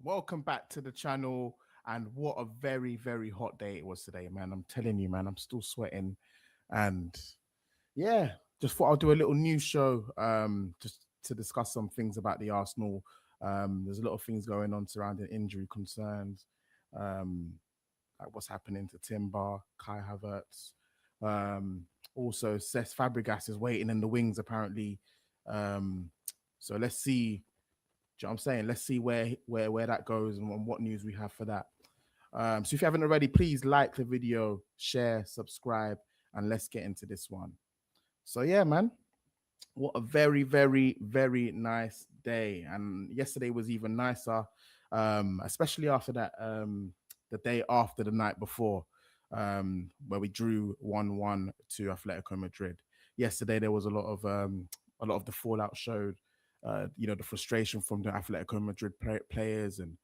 Welcome back to the channel. And what a very, very hot day it was today, man. I'm telling you, man, I'm still sweating. And yeah, just thought I'll do a little news show just to discuss some things about the Arsenal. There's a lot of things going on surrounding injury concerns, um, like what's happening to Timber, Kai Havertz. Um, Also, Cesc Fabregas is waiting in the wings, apparently. Um, so let's see, you know what I'm saying? Let's see where that goes and what news we have for that. So if you haven't already, please like the video, share, subscribe, and let's get into this one. So yeah, man, what a very, very, very nice day. And yesterday was even nicer, especially after that, the day after the night before, where we drew 1-1 to Atletico Madrid. Yesterday there was a lot of the fallout showed, the frustration from the Atletico Madrid players, and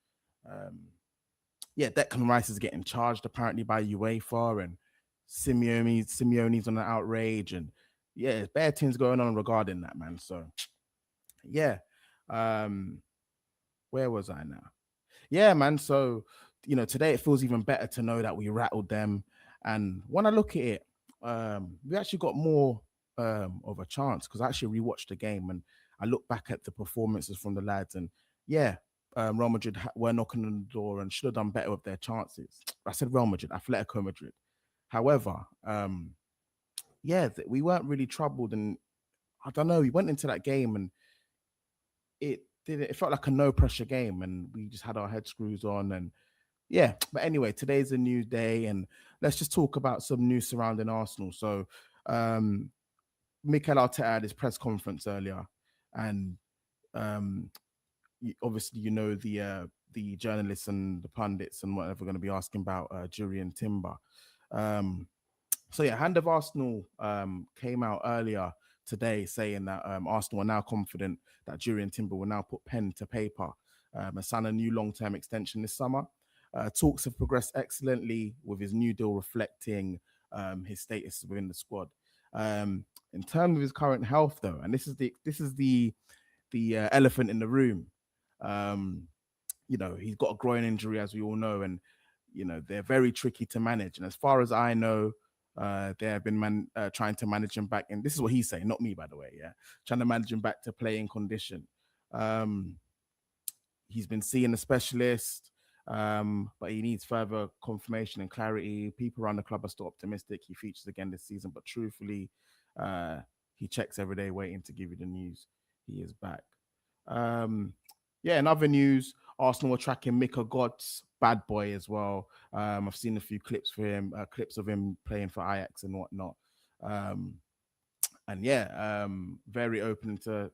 yeah, Declan Rice is getting charged apparently by UEFA, and Simeone's on an outrage, and yeah, bad things going on regarding that, man. So yeah, um, where was I now? Yeah, man. So today it feels even better to know that we rattled them, and when I look at it, we actually got more of a chance because I actually rewatched the game and I look back at the performances from the lads, and yeah. Real Madrid were knocking on the door and should have done better with their chances. I said Real Madrid, Atletico Madrid. However, yeah, we weren't really troubled, and I don't know. We went into that game and it felt like a no pressure game, and we just had our head screws on, and yeah. But anyway, today's a new day, and let's just talk about some news surrounding Arsenal. So, um, Mikel Arteta had his press conference earlier, and um, obviously, the journalists and the pundits and whatever going to be asking about Jurriën Timber. Um, so yeah, Hand of Arsenal came out earlier today saying that Arsenal are now confident that Jurriën Timber will now put pen to paper and sign a new long-term extension this summer. Talks have progressed excellently, with his new deal reflecting his status within the squad. In terms of his current health, though, and this is the elephant in the room. Um, he's got a groin injury, as we all know, and they're very tricky to manage. And as far as I know, they have been trying to manage him back. And this is what he's saying, not me, by the way. Yeah, trying to manage him back to playing condition. Um, he's been seeing a specialist, but he needs further confirmation and clarity. People around the club are still optimistic he features again this season, but truthfully, uh, he checks every day, waiting to give you the news. He is back. Um, yeah, in other news, Arsenal are tracking Mika God's bad boy as well. I've seen a few clips for him, clips of him playing for Ajax and whatnot. Um, and yeah, very open to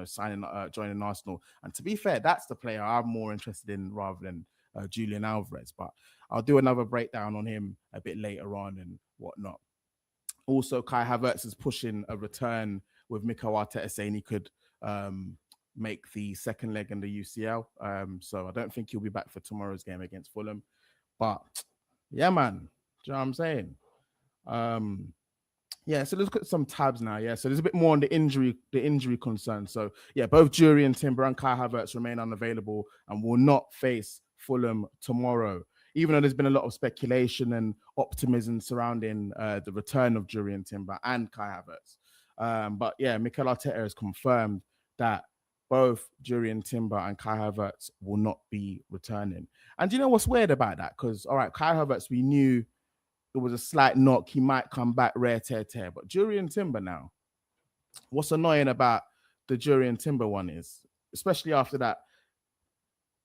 signing, joining Arsenal. And to be fair, that's the player I'm more interested in rather than Julian Alvarez. But I'll do another breakdown on him a bit later on and whatnot. Also, Kai Havertz is pushing a return, with Mikel Arteta saying he could make the second leg in the UCL. So I don't think he'll be back for tomorrow's game against Fulham. But yeah, man, do you know what I'm saying? Yeah, so let's look at some tabs now. Yeah, so there's a bit more on the injury concern. So yeah, both Jurriën Timber and Kai Havertz remain unavailable and will not face Fulham tomorrow. Even though there's been a lot of speculation and optimism surrounding the return of Jurriën Timber and Kai Havertz. But yeah, Mikel Arteta has confirmed that both Jurriën Timber and Kai Havertz will not be returning. And you know what's weird about that? Because all right, Kai Havertz, we knew it was a slight knock. He might come back rare tear. But Jurriën Timber now, what's annoying about the Jurriën Timber one is, especially after that,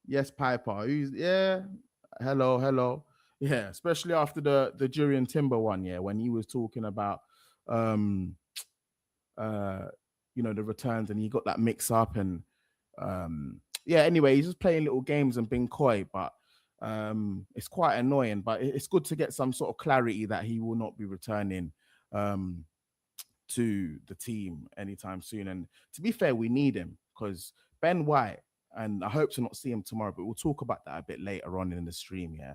yes, Piper, who's, yeah, hello. Yeah, especially after the Jurriën Timber one, yeah, when he was talking about um uh the returns, and he got that mix up, and yeah, anyway, he's just playing little games and being coy, but it's quite annoying. But it's good to get some sort of clarity that he will not be returning um to the team anytime soon. And to be fair, we need him because Ben White, and I hope to not see him tomorrow, but we'll talk about that a bit later on in the stream. Yeah,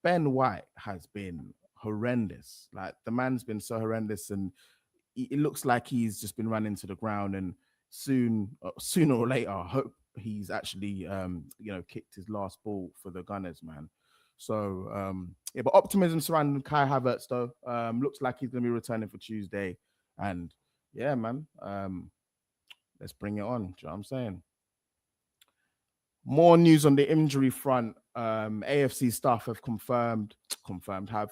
Ben White has been horrendous. Like, the man's been so horrendous, and it looks like he's just been run into the ground. And sooner or later, I hope he's actually kicked his last ball for the Gunners, man. So yeah, but optimism surrounding Kai Havertz though. Looks like he's gonna be returning for Tuesday, and yeah, man. Let's bring it on. Do you know what I'm saying? More news on the injury front. AFC staff have have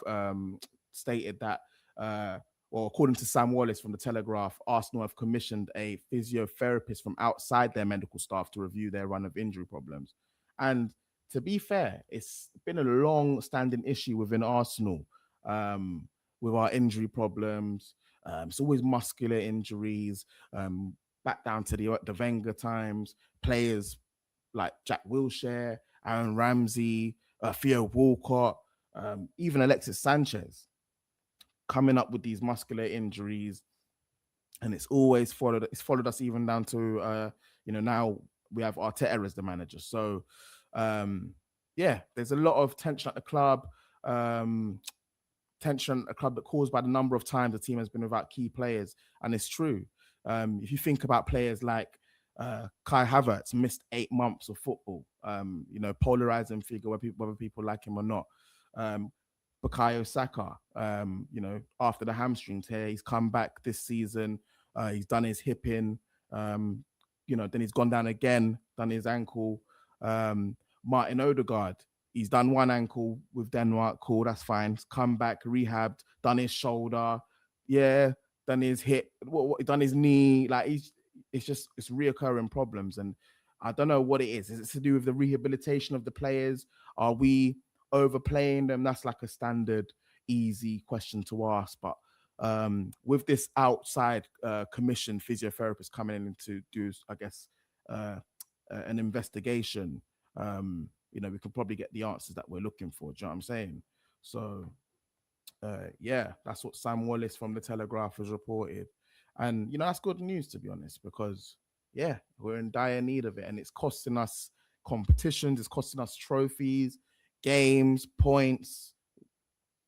stated that, well, according to Sam Wallace from the Telegraph, Arsenal have commissioned a physiotherapist from outside their medical staff to review their run of injury problems. And to be fair, it's been a long-standing issue within Arsenal with our injury problems. It's always muscular injuries. Back down to the Wenger times, players like Jack Wilshere, Aaron Ramsey, Theo Walcott, even Alexis Sanchez coming up with these muscular injuries, and it's always followed. It's followed us even down to now we have Arteta as the manager. So yeah, there's a lot of tension at the club. Tension at a club that caused by the number of times the team has been without key players, and it's true. If you think about players like Kai Havertz, missed 8 months of football, polarizing figure, whether people like him or not. Bukayo Saka, after the hamstring tear, he's come back this season. He's done his hip in, then he's gone down again, done his ankle. Martin Odegaard, he's done one ankle with Denmark, cool, that's fine. He's come back, rehabbed, done his shoulder, yeah, done his hip, done his knee. Like it's reoccurring problems, and I don't know what it is. Is it to do with the rehabilitation of the players? Are we overplaying them? That's like a standard, easy question to ask. But with this outside commissioned physiotherapist coming in to do, I guess, an investigation, we could probably get the answers that we're looking for. Do you know what I'm saying? So, yeah, that's what Sam Wallace from the Telegraph has reported. And, that's good news, to be honest, because, yeah, we're in dire need of it. And it's costing us competitions, it's costing us trophies, games, points,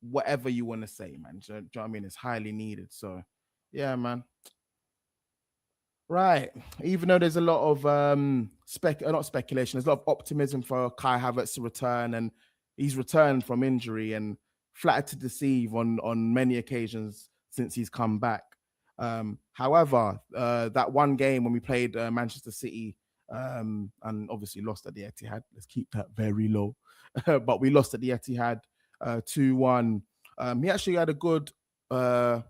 whatever you want to say, man. Do you know what I mean? It's highly needed. So, yeah, man. Right. Even though there's a lot of not speculation, there's a lot of optimism for Kai Havertz to return, and he's returned from injury and flattered to deceive on many occasions since he's come back. However, that one game when we played Manchester City and obviously lost at the Etihad, let's keep that very low, but we lost at the Etihad 2-1. He actually had a good, I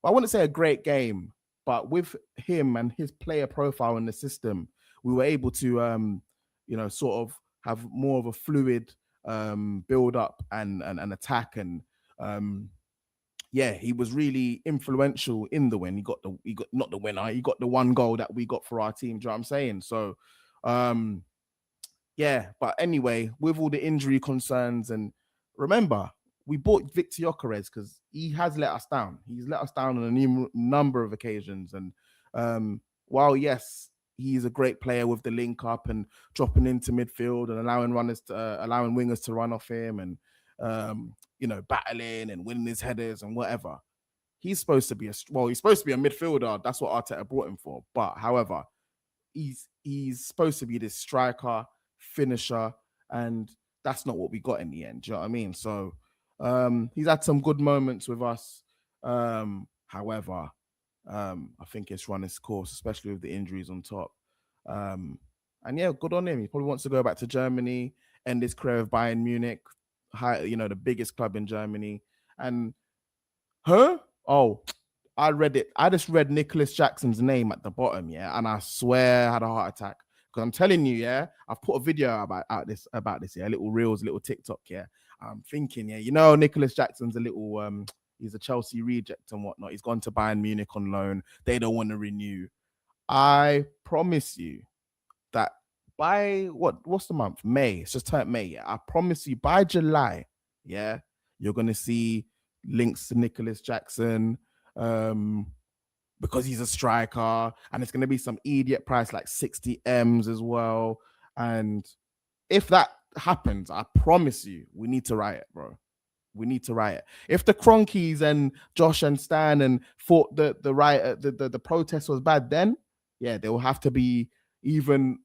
wouldn't say a great game, but with him and his player profile in the system, we were able to, sort of have more of a fluid build up and attack. And yeah, he was really influential in the win. He got not the winner. He got the one goal that we got for our team. Do you know what I'm saying? So, yeah. But anyway, with all the injury concerns, and remember, we bought Victor Gyökeres because he has let us down. He's let us down on a number of occasions. And while, yes, he's a great player with the link up and dropping into midfield and allowing wingers to run off him and, battling and winning his headers and whatever. He's supposed to be a midfielder. That's what Arteta brought him for. But however, he's supposed to be this striker, finisher, and that's not what we got in the end. Do you know what I mean? So he's had some good moments with us. However, I think it's run its course, especially with the injuries on top. And yeah, good on him. He probably wants to go back to Germany, end his career of Bayern Munich, the biggest club in Germany. And oh, I read it. I just read Nicholas Jackson's name at the bottom, yeah, and I swear I had a heart attack. Because I'm telling you, yeah, I've put a video about this, yeah, little reels, little TikTok, yeah. I'm thinking, yeah, Nicholas Jackson's a little, he's a Chelsea reject and whatnot. He's gone to Bayern Munich on loan. They don't want to renew. I promise you that by what's the month? May. It's just turned May. Yeah, I promise you by July, yeah, you're gonna see links to Nicholas Jackson, because he's a striker, and it's gonna be some idiot price like 60 M's as well. And if that happens, I promise you, we need to riot, bro. We need to riot. If the Cronkies and Josh and Stan and thought the riot, the protest was bad, then yeah, there will have to be even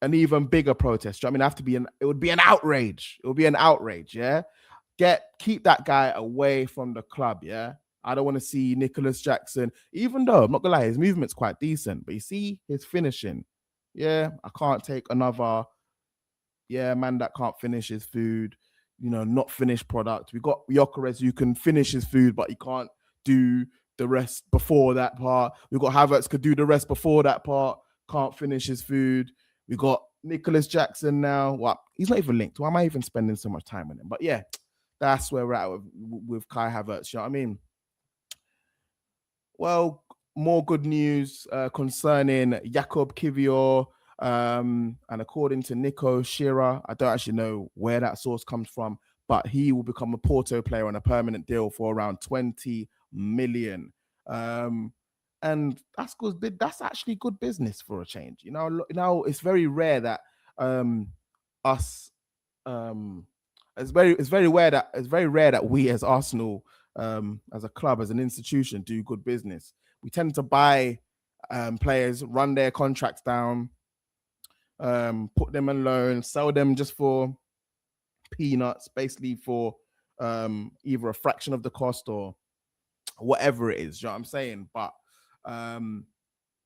an even bigger protest. I mean, it would be an outrage. It would be an outrage. Yeah, keep that guy away from the club. Yeah, I don't want to see Nicholas Jackson. Even though I'm not gonna lie, his movement's quite decent, but you see his finishing. Yeah, I can't take another. Yeah, man, that can't finish his food. Not finished product. We got Gyökeres who can finish his food, but he can't do the rest before that part. We got Havertz could do the rest before that part. Can't finish his food. We got Nicholas Jackson now. What? He's not even linked. Why am I even spending so much time on him? But yeah, that's where we're at with Kai Havertz. You know what I mean? Well, more good news concerning Jakob Kivior. And according to Nico Shearer, I don't actually know where that source comes from, but he will become a Porto player on a permanent deal for around 20 million. And that's good. That's actually good business for a change. It's very rare that us it's very rare that we as Arsenal, as a club, as an institution, do good business. We tend to buy players, run their contracts down, put them on loan, sell them just for peanuts, basically for either a fraction of the cost or whatever it is. You know what I'm saying? But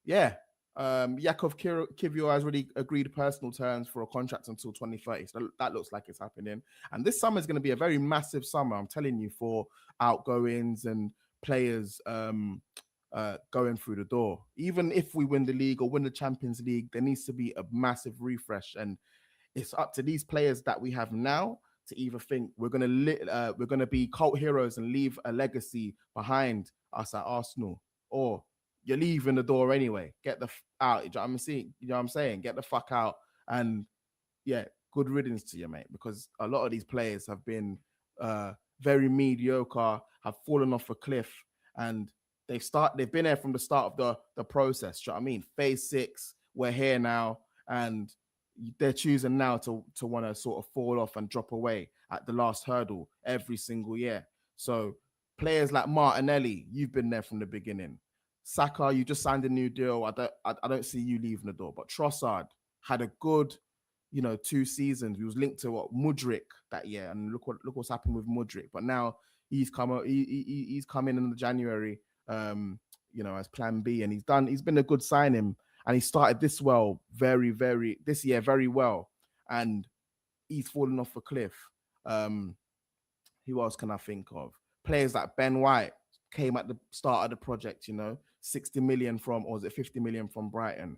yeah. Yakov Kivior has already agreed personal terms for a contract until 2030. So that looks like it's happening. And this summer is going to be a very massive summer, I'm telling you, for outgoings and players going through the door. Even if we win the league or win the Champions League, there needs to be a massive refresh. And it's up to these players that we have now to either think we're gonna be cult heroes and leave a legacy behind us at Arsenal, or you're leaving the door anyway. Get the out. You know what I'm saying? Get the fuck out. And yeah, good riddance to you, mate. Because a lot of these players have been very mediocre, have fallen off a cliff, and they've been there from the start of the process. Do you know what I mean? Phase 6, we're here now, and they're choosing now to want to sort of fall off and drop away at the last hurdle every single year. So players like Martinelli, you've been there from the beginning. Saka, you just signed a new deal. I don't see you leaving the door. But Trossard had a good, 2 seasons. He was linked to Mudryk that year, and look what's happened with Mudryk. But now he's come in the January, as Plan B, and he's been a good signing, and he started this year very well, and he's fallen off a cliff. Who else can I think of? Players like Ben White came at the start of the project, 60 million from, or was it 50 million from Brighton?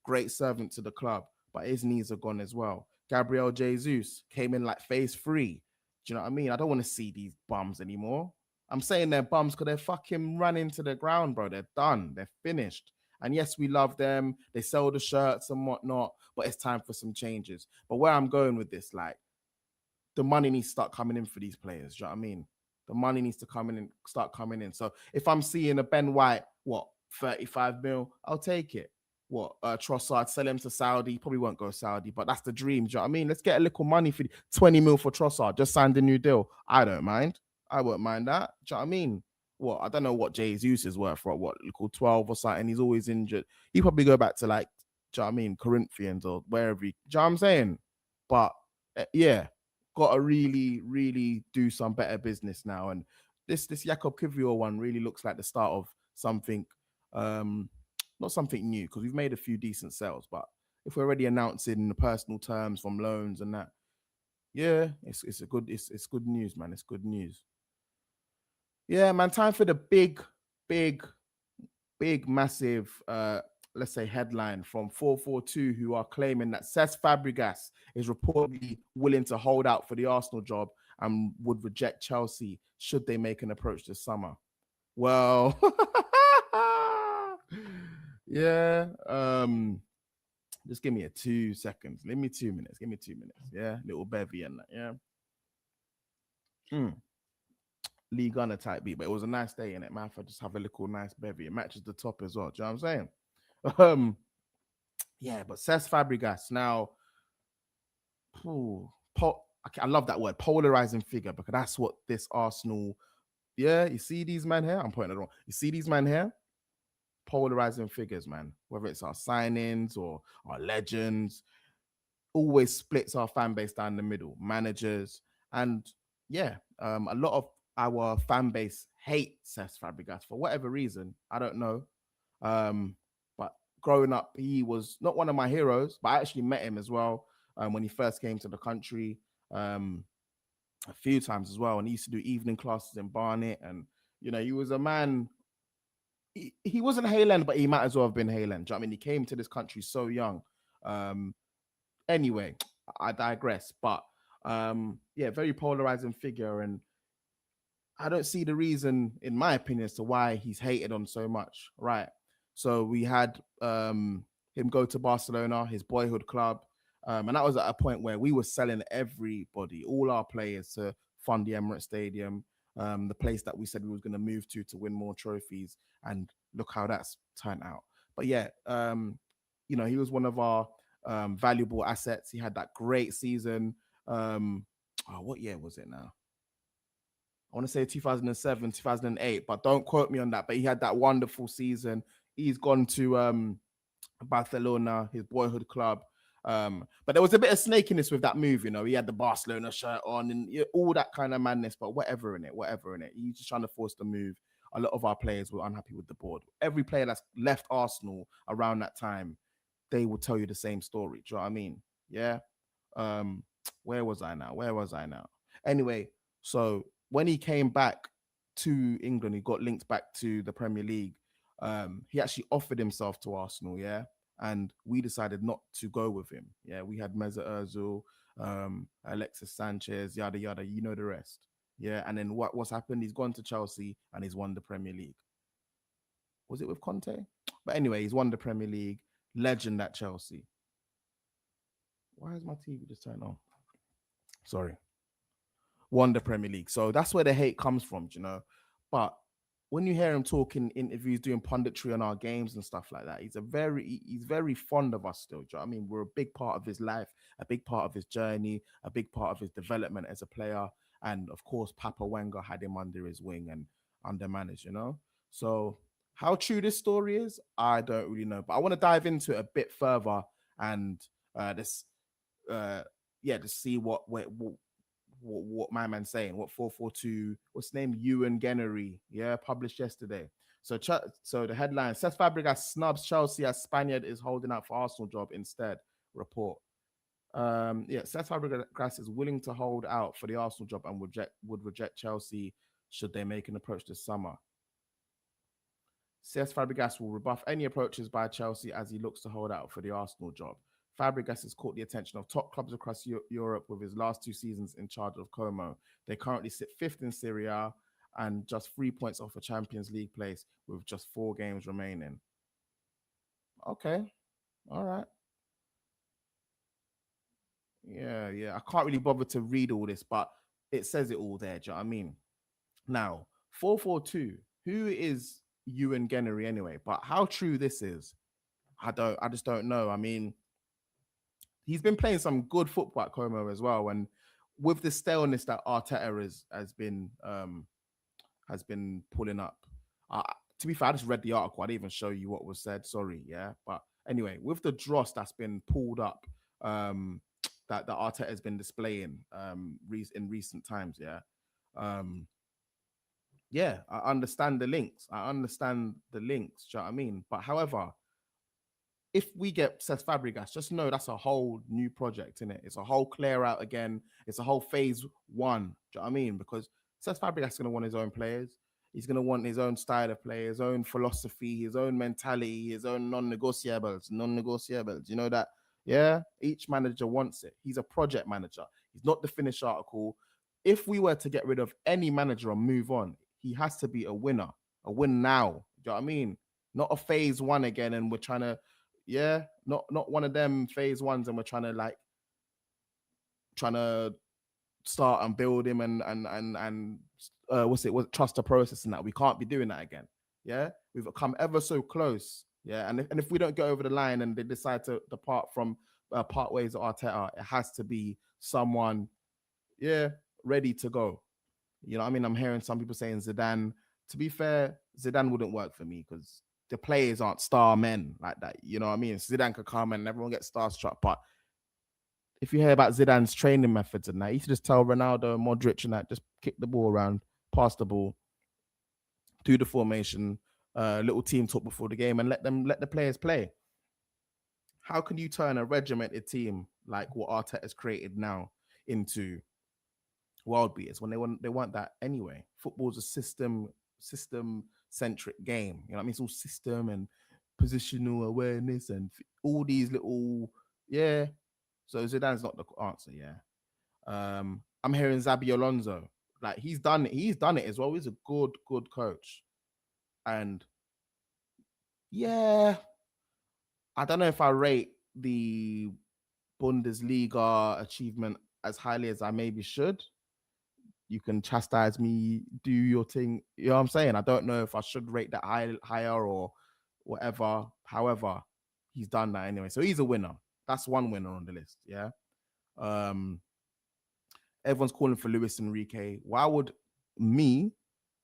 Great servant to the club, but his knees are gone as well. Gabriel Jesus came in like phase 3. Do you know what I mean? I don't want to see these bums anymore. I'm saying they're bums because they're fucking running to the ground, bro. They're done. They're finished. And yes, we love them. They sell the shirts and whatnot, but it's time for some changes. But where I'm going with this, like, the money needs to start coming in for these players. Do you know what I mean? The money needs to start coming in. So if I'm seeing a Ben White, 35 mil, I'll take it. Trossard, sell him to Saudi. Probably won't go Saudi, but that's the dream. Do you know what I mean? Let's get a little money for 20 mil for Trossard. Just signed a new deal. I don't mind. I won't mind that. Do you know what I mean? I don't know what Jesus is worth for, little 12 or something. He's always injured. He probably go back to, like, do you know what I mean, Corinthians or wherever. Do you know what I'm saying? But yeah, got to really, really do some better business now. And this Jakob Kivior one really looks like the start of something, not something new, because we've made a few decent sales. But if we're already announcing the personal terms from loans and that, yeah, it's good news, man. It's good news. Yeah, man. Time for the big, massive, let's say, headline from 442, who are claiming that Cesc Fabregas is reportedly willing to hold out for the Arsenal job and would reject Chelsea should they make an approach this summer. Well, yeah. Just give me 2 seconds. Give me 2 minutes. Yeah, little bevy and that. Yeah. Lee Gunner type beat, but it was a nice day in it, man. I just have a little nice bevy. It matches the top as well. Do you know what I'm saying? Yeah, but Cesc Fabregas now. I love that word, polarizing figure, because that's what this Arsenal. Yeah, you see these men here. I'm pointing it wrong. You see these men here. polarizing figures, man. Whether it's our signings or our legends, always splits our fan base down the middle. Managers and yeah, a lot of our fan base hate Cesc Fabregas for whatever reason. I don't know. But growing up, he was not one of my heroes, but I actually met him as well when he first came to the country a few times as well. And he used to do evening classes in Barnet. And, he was a man. He wasn't Haaland, but he might as well have been Haaland. Do you know what I mean? He came to this country so young. Um, anyway, I digress. But yeah, very polarizing figure. And I don't see the reason, in my opinion, as to why he's hated on so much. Right. So we had him go to Barcelona, his boyhood club. And that was at a point where we were selling everybody, all our players, to fund the Emirates Stadium, the place that we said we was going to move to win more trophies. And look how that's turned out. But yeah, he was one of our valuable assets. He had that great season. What year was it now? I want to say 2007, 2008, but don't quote me on that. But he had that wonderful season. He's gone to Barcelona, his boyhood club. But there was a bit of snakiness with that move, He had the Barcelona shirt on and all that kind of madness, but whatever in it. He's just trying to force the move. A lot of our players were unhappy with the board. Every player that's left Arsenal around that time, they will tell you the same story. Do you know what I mean? Yeah. Um, where was I now? Anyway, so when he came back to England, he got linked back to the Premier League. He actually offered himself to Arsenal, yeah, and we decided not to go with him. Yeah, we had Mesut Ozil, Alexis Sanchez, yada yada. You know the rest. Yeah, and then what's happened? He's gone to Chelsea and he's won the Premier League. Was it with Conte? But anyway, he's won the Premier League. Legend at Chelsea. Why is my TV just turned on? Sorry. Won the Premier League. So that's where the hate comes from. But when you hear him talking interviews, doing punditry on our games and stuff like that, he's very fond of us still. Do you know what I mean? We're a big part of his life, a big part of his journey, a big part of his development as a player. And of course, Papa Wenger had him under his wing and under managed. So how true this story is, I don't really know. But I want to dive into it a bit further and this to see what my man's saying, what 442, what's the name, Ewan Gennery, published yesterday. So the headline: Cesc Fabregas snubs Chelsea as Spaniard is holding out for Arsenal job instead. Report. Cesc Fabregas is willing to hold out for the Arsenal job and would reject Chelsea should they make an approach this summer. Cesc Fabregas will rebuff any approaches by Chelsea as he looks to hold out for the Arsenal job. Fabregas has caught the attention of top clubs across Europe with his last 2 seasons in charge of Como. They currently sit 5th in Serie A and just 3 points off a Champions League place with just 4 games remaining. Okay. All right. Yeah. I can't really bother to read all this, but it says it all there. Do you know what I mean? Now, 442. Who is Ewan Gennery anyway? But how true this is, I just don't know. I mean, he's been playing some good football at Como as well, and with the staleness that Arteta has been pulling up. To be fair, I just read the article. I didn't even show you what was said. Sorry, yeah. But anyway, with the dross that's been pulled up, that Arteta has been displaying in recent times, I understand the links. Do you know what I mean? But however, if we get Cesc Fabregas, just know that's a whole new project, in it. It's a whole clear out again. It's a whole phase 1. Do you know what I mean? Because Cesc Fabregas is going to want his own players. He's going to want his own style of play, his own philosophy, his own mentality, his own non-negotiables. You know that? Yeah, each manager wants it. He's a project manager. He's not the finished article. If we were to get rid of any manager and move on, he has to be a winner, a win now. Do you know what I mean? Not a phase 1 again, and we're trying to, not one of them phase 1s, and we're trying to start and build him and trust the process and that. We can't be doing that again. Yeah, we've come ever so close. Yeah, and if we don't go over the line and they decide to depart from part ways of Arteta, it has to be someone, ready to go. You know what I mean? I'm hearing some people saying Zidane. To be fair, Zidane wouldn't work for me because the players aren't star men like that. You know what I mean? Zidane could come and everyone gets starstruck. But if you hear about Zidane's training methods and that, he used to just tell Ronaldo and Modric and that, just kick the ball around, pass the ball, do the formation, little team talk before the game, and let the players play. How can you turn a regimented team like what Arteta has created now into world beaters when they want that anyway? Football's a system centric game. You know what I mean? It's all system and positional awareness and all these little, yeah. So Zidane's not the answer. Yeah. I'm hearing Zabi Alonso. Like he's done it. He's done it as well. He's a good coach. And yeah, I don't know if I rate the Bundesliga achievement as highly as I maybe should. You can chastise me, do your thing. You know what I'm saying? I don't know if I should rate that higher or whatever. However, he's done that anyway. So he's a winner. That's one winner on the list. Yeah. Um, everyone's calling for Luis Enrique. Why would me,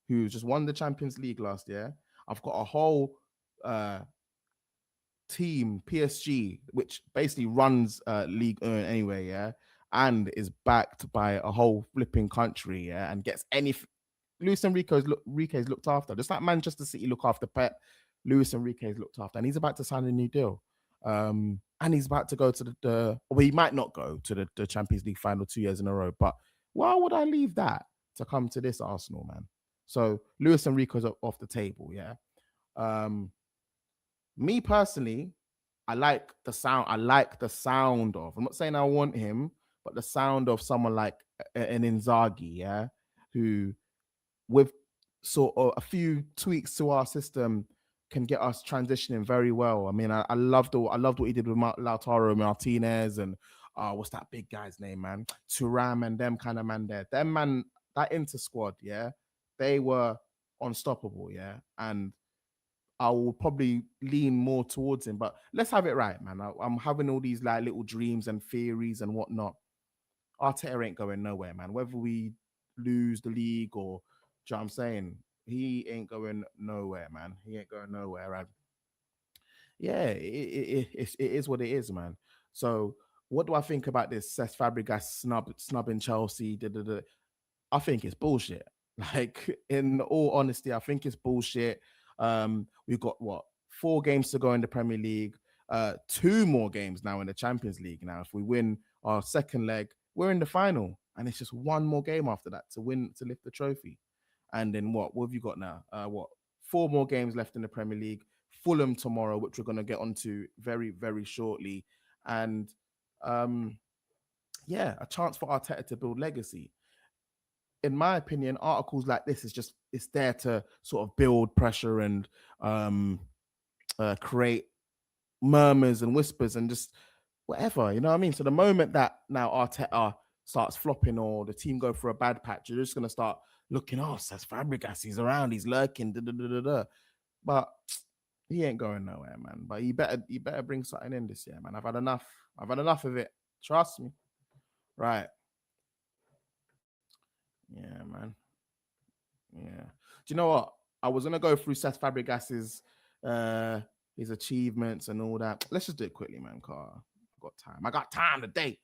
who just won the Champions League last year, I've got a whole team, PSG, which basically runs League anyway, yeah, and is backed by a whole flipping country, yeah, and gets any. Luis Enrique's looked after, just like Manchester City look after Pep. Luis Enrique's looked after, and he's about to sign a new deal. And he's about to go to well, he might not go to the Champions League final 2 years in a row, but why would I leave that to come to this Arsenal, man? So Luis Enrique's off the table, yeah. Me personally, I like the sound. I like the sound of. I'm not saying I want him, but the sound of someone like an Inzaghi, yeah, who with sort of a few tweaks to our system can get us transitioning very well. I mean, I loved what he did with Lautaro Martinez and what's that big guy's name, man? Turam and them kind of man there. Them man, that inter squad, yeah, they were unstoppable, yeah, and I will probably lean more towards him. But let's have it right, man. I'm having all these like little dreams and theories and whatnot. Arteta ain't going nowhere, man. Whether we lose the league or, do you know what I'm saying? He ain't going nowhere, man. He ain't going nowhere. And yeah, it is what it is, man. So what do I think about this Cesc Fabregas snubbing Chelsea? I think it's bullshit. Like, in all honesty, I think it's bullshit. We've got what 4 games to go in the Premier League, 2 more games now in the Champions League. Now, if we win our second leg, we're in the final, and it's just one more game after that to win to lift the trophy. And then what have you got now? What 4 more games left in the Premier League? Fulham tomorrow, which we're going to get onto very, very shortly, and yeah, a chance for Arteta to build legacy. In my opinion, articles like this is just it's there to sort of build pressure and um, create murmurs and whispers and just whatever, you know what I mean? So the moment that now Arteta starts flopping or the team go for a bad patch, you're just gonna start looking, oh, Cesc Fabregas, he's around, he's lurking, da, da, da, da, da. But he ain't going nowhere, man. But you better bring something in this year, man. I've had enough. I've had enough of it. Trust me. Right. Yeah, man. Yeah. Do you know what? I was gonna go through Cesc Fabregas's uh his achievements and all that. Let's just do it quickly, man. Car. I got time. I got time today.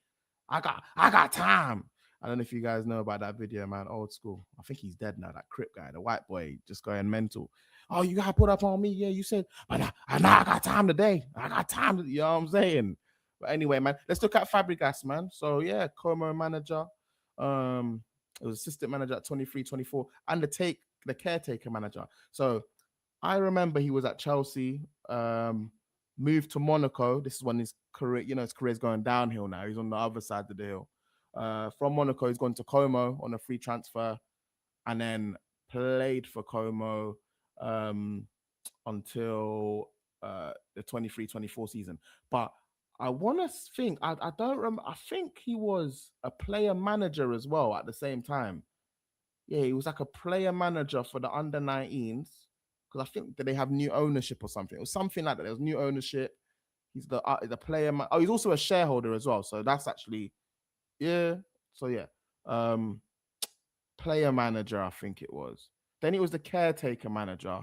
I got time. I don't know if you guys know about that video, man. Old school. I think he's dead now. That Crip guy, the white boy, just going mental. Oh, you gotta put up on me. Yeah, you said, but I got time today. I got time. You know what I'm saying? But anyway, man, let's look at Fabregas, man. So yeah, Como manager. It was assistant manager at 23, 24, and the caretaker manager. So I remember he was at Chelsea, moved to Monaco. This is when his career, his career's going downhill now. He's on the other side of the hill. From Monaco, he's gone to Como on a free transfer, and then played for Como until the 23-24 season. But I want to think, I don't remember, I think he was a player manager as well at the same time. Yeah, he was like a player manager for the under 19s because I think that they have new ownership or something. It was something like that. There was new ownership. He's the player. Oh, he's also a shareholder as well. So that's actually, yeah. So yeah, um, player manager, I think it was. Then it was the caretaker manager,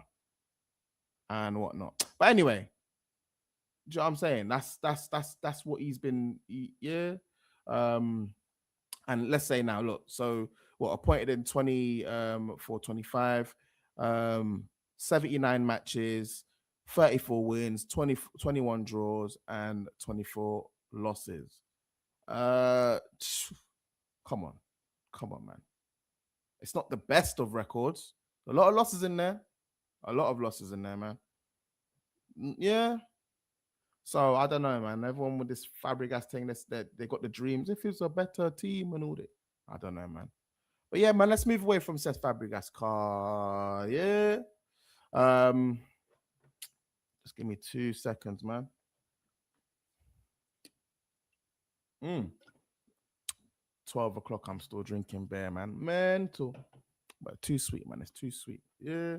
and whatnot. But anyway, do you know what I'm saying? That's what he's been. Yeah. Um, and let's say now, look. So what appointed in 25, 79 matches, 34 wins, 21 draws, and 24 losses. Uh, come on, come on, man. It's not the best of records. A lot of losses in there. A lot of losses in there, man. Yeah. So I don't know, man. Everyone with this Fabregas thing, that they got the dreams. If it's a better team and all that, I don't know, man. But yeah, man, let's move away from Cesc Fabregas car. Yeah. Um, just give me 2 seconds, man. 12 o'clock, I'm still drinking beer, man. Mental. But too sweet, man. It's too sweet. Yeah.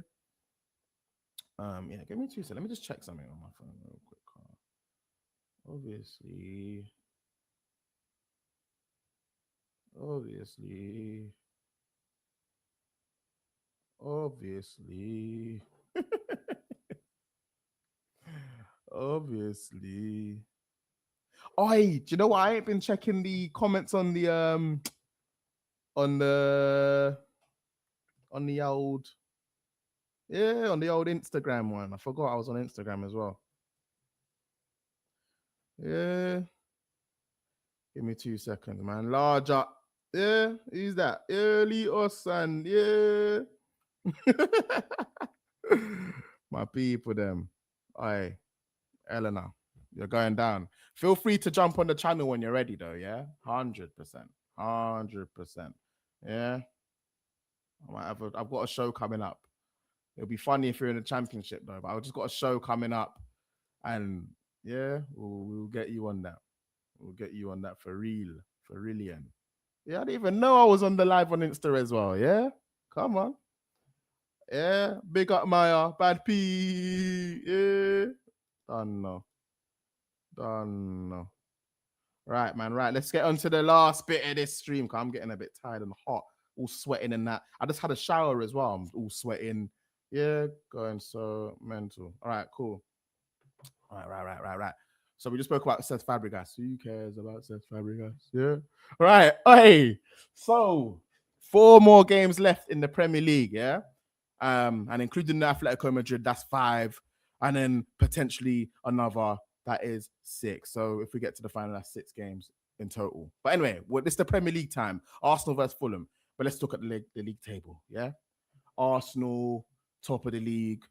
Yeah, give me 2 seconds. Let me just check something on my phone real quick. Obviously. Obviously. Obviously. Obviously. Oi, do you know what? I ain't been checking the comments on on the on the old on the old Instagram one. I forgot I was on Instagram as well. Yeah. Give me 2 seconds, man. Large up. Yeah, who's that? Early Osan. Yeah. My people, them. Aye, Eleanor, you're going down. Feel free to jump on the channel when you're ready, though. Yeah, 100%, 100%. Yeah, I've got a show coming up. It'll be funny if you're in the championship, though. But I've just got a show coming up, and yeah, we'll get you on that. We'll get you on that for real, for realian. Yeah, I didn't even know I was on the live on Insta as well. Yeah, come on. Yeah, big up Maya, bad P. Yeah, done no, done no. Right, man. Right, let's get on to the last bit of this stream. Cause I'm getting a bit tired and hot, all sweating and that. I just had a shower as well. I'm all sweating. Yeah, going so mental. All right, cool. Right. So we just spoke about Cesc Fabregas. Who cares about Cesc Fabregas? Yeah. Right. Hey. So 4 more games left in the Premier League. Yeah. And including the Atletico Madrid, that's 5, and then potentially another that is 6. So if we get to the final, that's 6 games in total. But anyway, this is the Premier League time. Arsenal versus Fulham. But let's look at the league table. Yeah. Arsenal top of the league.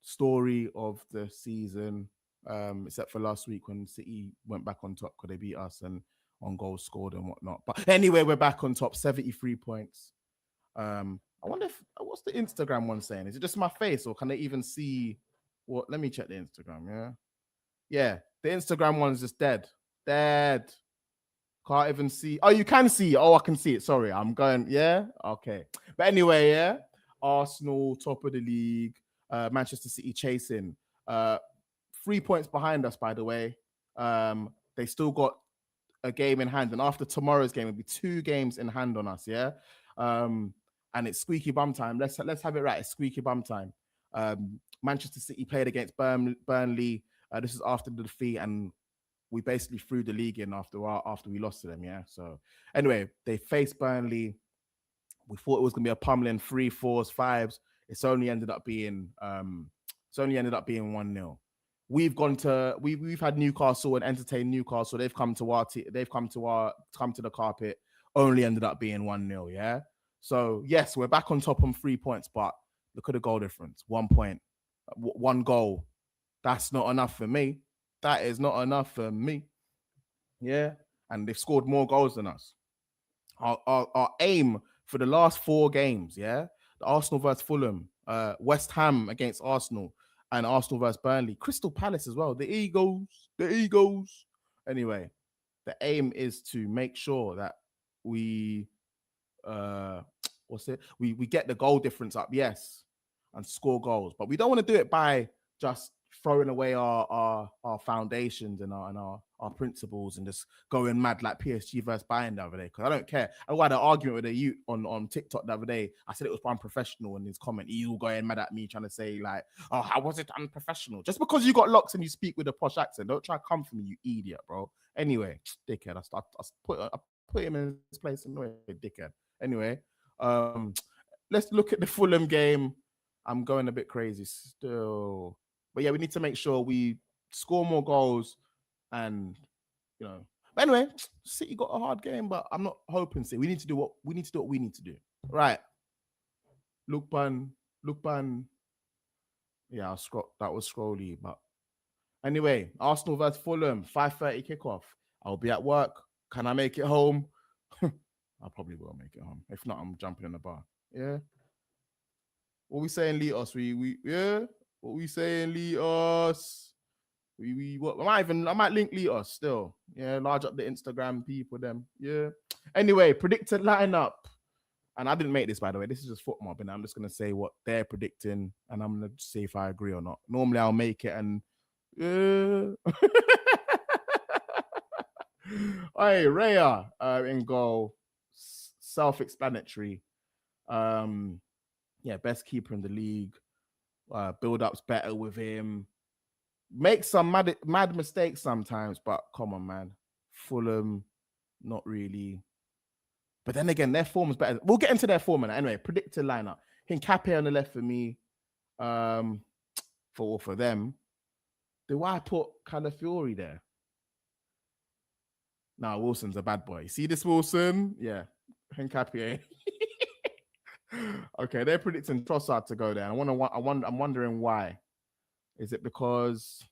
Story of the season, except for last week when City went back on top because they beat us and on goals scored and whatnot. But anyway, we're back on top, 73 points. I wonder if what's the Instagram one saying? Is it just my face, or can they even see what? Let me check the Instagram. Yeah, the Instagram one's just dead. Can't even see. Oh, you can see. Oh, I can see it. Sorry, I'm going. Yeah, okay. But anyway, yeah, Arsenal top of the league. Manchester City chasing. 3 points behind us, by the way. They still got a game in hand, and after tomorrow's game, it'll be 2 games in hand on us. Yeah, and it's squeaky bum time. Let's have it right. It's squeaky bum time. Manchester City played against Burnley. This is after the defeat, and we basically threw the league in after we lost to them. Yeah. So anyway, they faced Burnley. We thought it was gonna be a pummeling 3, 4s, 5s. It's only ended up being 1-0. We've had Newcastle and entertained Newcastle. They've come to the carpet. Only ended up being 1-0. Yeah. So yes, we're back on top on 3 points, but look at the goal difference. 1 point, 1 goal. That's not enough for me. That is not enough for me. Yeah. And they've scored more goals than us. Our aim for the last 4 games, yeah, the Arsenal versus Fulham, West Ham against Arsenal, and Arsenal versus Burnley, Crystal Palace as well. The Eagles. Anyway, the aim is to make sure that we, we get the goal difference up, yes, and score goals. But we don't want to do it by just throwing away our foundations and our principles and just going mad like PSG versus Bayern the other day. Because I don't care. I had an argument with a youth on TikTok the other day. I said it was unprofessional in his comment. He all going mad at me trying to say like, oh, how was it unprofessional? Just because you got locks and you speak with a posh accent, don't try to come for me, you idiot, bro. Anyway, dickhead. I put him in his place anyway, dickhead. Anyway, let's look at the Fulham game. I'm going a bit crazy still. But yeah, we need to make sure we score more goals and, you know. But anyway, City got a hard game, but I'm not hoping City. We need to do what we need to do. Right. Lookban. Yeah, that was scrolly, but anyway, Arsenal versus Fulham, 5:30 kickoff. I'll be at work. Can I make it home? I probably will make it home. If not, I'm jumping in the bar. Yeah. What we saying, Litos? We yeah. What we saying, Litos? What? I might link Litos still. Yeah, large up the Instagram people. Them. Yeah. Anyway, predicted lineup. And I didn't make this, by the way. This is just foot mob, and I'm just gonna say what they're predicting, and I'm gonna see if I agree or not. Normally, I'll make it, and Hey, Raya in goal. Self-explanatory. Yeah, best keeper in the league. Build-up's better with him. Make some mad mistakes sometimes, but come on, man. Fulham, not really. But then again, their form is better. We'll get into their form anyway. Predicted lineup. Hincapié on the left for me. For them. Do I put Calafiori there? Nah, Wilson's a bad boy. See this Wilson? Yeah. Hincapié. Okay, they're predicting Trossard to go there. I'm wondering why. Is it because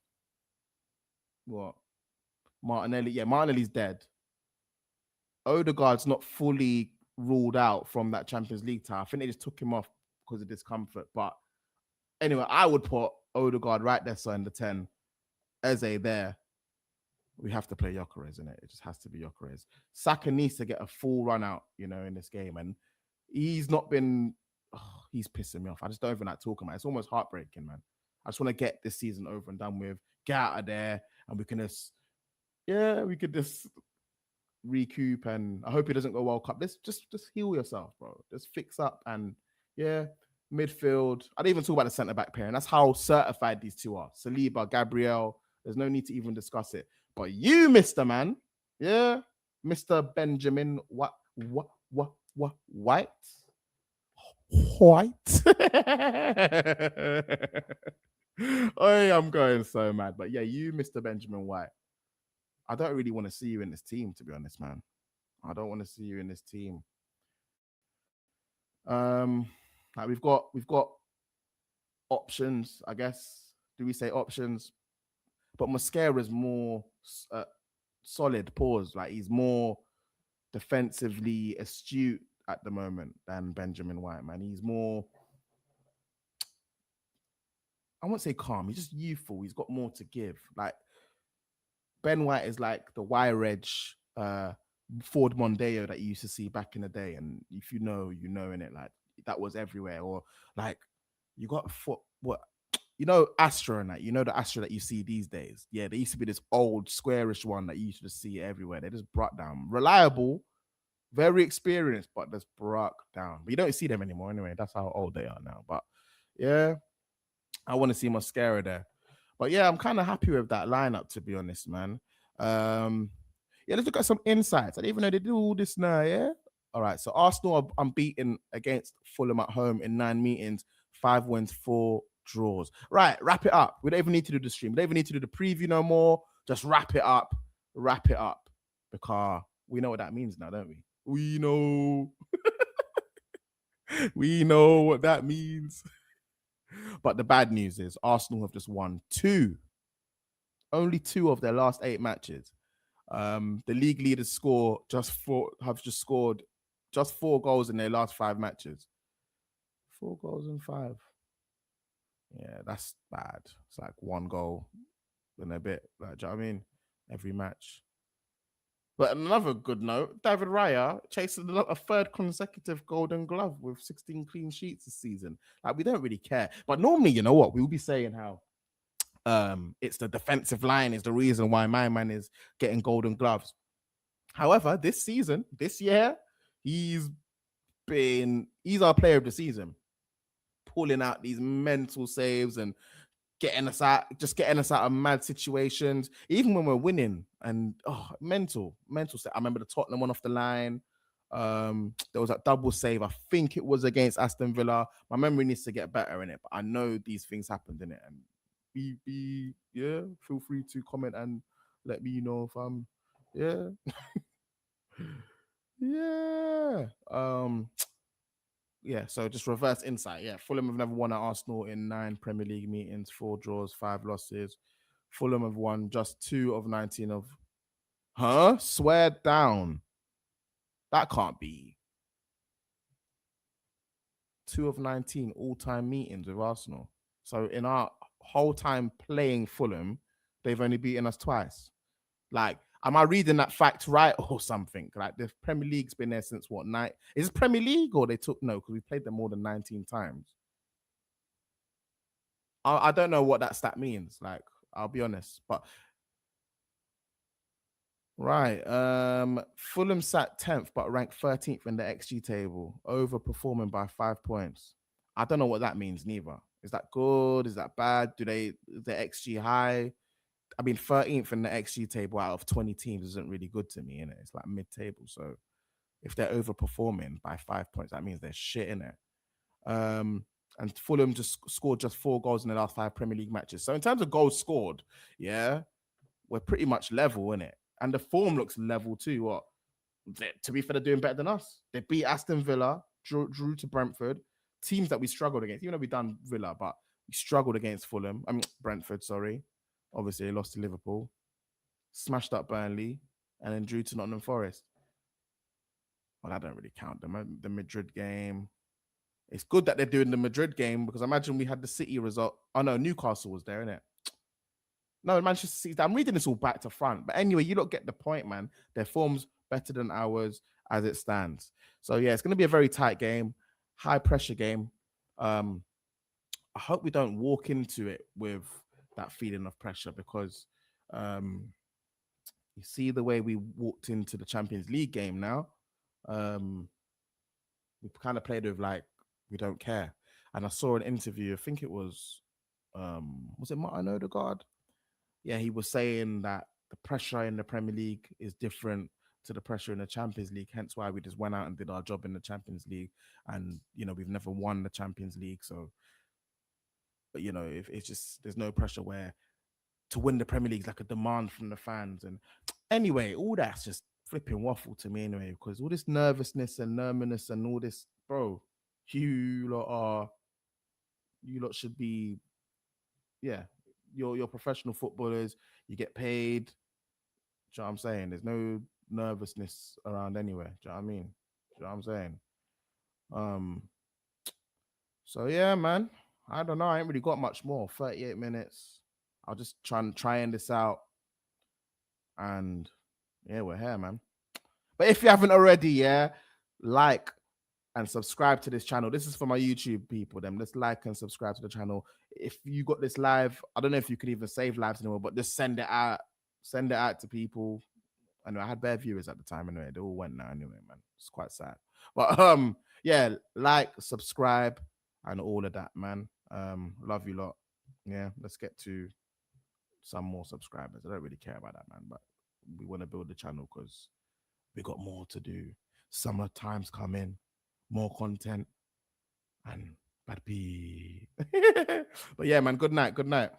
what? Martinelli? Yeah, Martinelli's dead. Odegaard's not fully ruled out from that Champions League tie. I think they just took him off because of discomfort. But anyway, I would put Odegaard right there, so in the 10. Eze there. We have to play Gyökeres, isn't it? It just has to be Gyökeres. Saka needs to get a full run out, in this game. And he's not been... he's pissing me off. I just don't even like talking about it. It's almost heartbreaking, man. I just want to get this season over and done with. Get out of there. And we can just... Yeah, we could just recoup, and I hope he doesn't go World Cup. Just heal yourself, bro. Just fix up, and yeah, midfield. I didn't even talk about the centre-back pairing. That's how certified these two are. Saliba, Gabriel. There's no need to even discuss it. But you, Mr. Man, yeah, Mr. Benjamin, White. I'm going so mad. But yeah, you, Mr. Benjamin White. I don't really want to see you in this team, to be honest, man. I don't want to see you in this team. Like we've got options, I guess. Do we say options? But Mosquera's more solid. Pause. Like he's more defensively astute at the moment than Benjamin White, man. He's more, I won't say calm. He's just youthful. He's got more to give. Like Ben White is like the wire edge Ford Mondeo that you used to see back in the day. And if you know, in it, like that was everywhere. Or like you got Astra and that, the Astra that you see these days. Yeah, there used to be this old squarish one that you used to see everywhere. They just brought down. Reliable, very experienced, but just brought down. But you don't see them anymore anyway. That's how old they are now. But yeah, I want to see Mosquera there. But yeah, I'm kind of happy with that lineup, to be honest, man. Yeah, let's look at some insights. I didn't even know they do all this now, yeah? All right, so Arsenal are unbeaten against Fulham at home in 9 meetings, 5 wins, 4 draws. Right, wrap it up. We don't even need to do the stream. We don't even need to do the preview no more. Just wrap it up. Wrap it up. Because we know what that means now, don't we? We know. We know what that means. But the bad news is Arsenal have just won only 2 of their last 8 matches. The league leaders have scored just 4 goals in their last 5 matches. 4 goals in 5. Yeah, that's bad. It's like 1 goal and a bit. Like, do you know what I mean? Every match. But another good note, David Raya chasing a 3rd consecutive Golden Glove with 16 clean sheets this season. Like, we don't really care. But normally, you know what? We'll be saying how It's the defensive line is the reason why my man is getting golden gloves. However, this season, this year, he's our player of the season, pulling out these mental saves and getting us out of mad situations, even when we're winning. And mental. I remember the Tottenham one off the line. There was that double save. I think it was against Aston Villa. My memory needs to get better in it, but I know these things happened in it. And feel free to comment and let me know if I'm yeah. Yeah, so just reverse insight. Yeah, Fulham have never won at Arsenal in 9 Premier League meetings, 4 draws, 5 losses. Fulham have won just 2 of 19 of. Huh? Swear down. That can't be. 2 of 19 all-time meetings with Arsenal. So in our whole time playing Fulham, they've only beaten us twice. Like, am I reading that fact right or something? Like, the Premier League's been there since what, night? Is it Premier League or they took no? Because we played them more than 19 times. I don't know what that stat means. Like, I'll be honest, but right. Fulham sat 10th, but ranked 13th in the XG table, overperforming by 5 points. I don't know what that means. Neither. Is that good? Is that bad? Is the XG high? I mean, 13th in the XG table out of 20 teams isn't really good to me, innit? It's like mid-table. So if they're overperforming by 5 points, that means they're shit in it. And Fulham just scored just 4 goals in the last 5 Premier League matches. So in terms of goals scored, yeah, we're pretty much level in it. And the form looks level too. What? To be fair, they're doing better than us. They beat Aston Villa, drew to Brentford, teams that we struggled against. Even though we done Villa, but we struggled against Fulham. I mean Brentford, sorry. Obviously, they lost to Liverpool, smashed up Burnley, and then drew to Nottingham Forest. Well, that don't really count. The Madrid game. It's good that they're doing the Madrid game because imagine we had the City result. Oh no, Newcastle was there, innit? No, Manchester City. I'm reading this all back to front. But anyway, you don't get the point, man. Their form's better than ours as it stands. So yeah, it's going to be a very tight game, high pressure game. I hope we don't walk into it with that feeling of pressure because you see the way we walked into the Champions League game now. We kind of played with like we don't care. And I saw an interview. I think it was it Martin Odegaard? Yeah, he was saying that the pressure in the Premier League is different to the pressure in the Champions League. Hence why we just went out and did our job in the Champions League. And we've never won the Champions League. So, but if it's just there's no pressure where to win the Premier League is like a demand from the fans. And anyway, all that's just flipping waffle to me anyway, because all this nervousness and nervousness and all this, bro, you lot should be, yeah, you're professional footballers. You get paid. Do you know what I'm saying? There's no nervousness around anywhere. Do you know what I mean? Do you know what I'm saying? So yeah, man. I don't know. I ain't really got much more. 38 minutes. I'll just trying this out. And yeah, we're here, man. But if you haven't already, yeah, like and subscribe to this channel. This is for my YouTube people. Then let's like and subscribe to the channel. If you got this live, I don't know if you could even save lives anymore, but just send it out. Send it out to people. I know I had bad viewers at the time anyway. They all went now anyway, man. It's quite sad. But yeah, like, subscribe, and all of that, man. Love you lot. Yeah, let's get to some more subscribers. I don't really care about that, man, but we want to build the channel because we got more to do. Summer times coming, more content, and bad pee. But yeah, man, good night. Good night.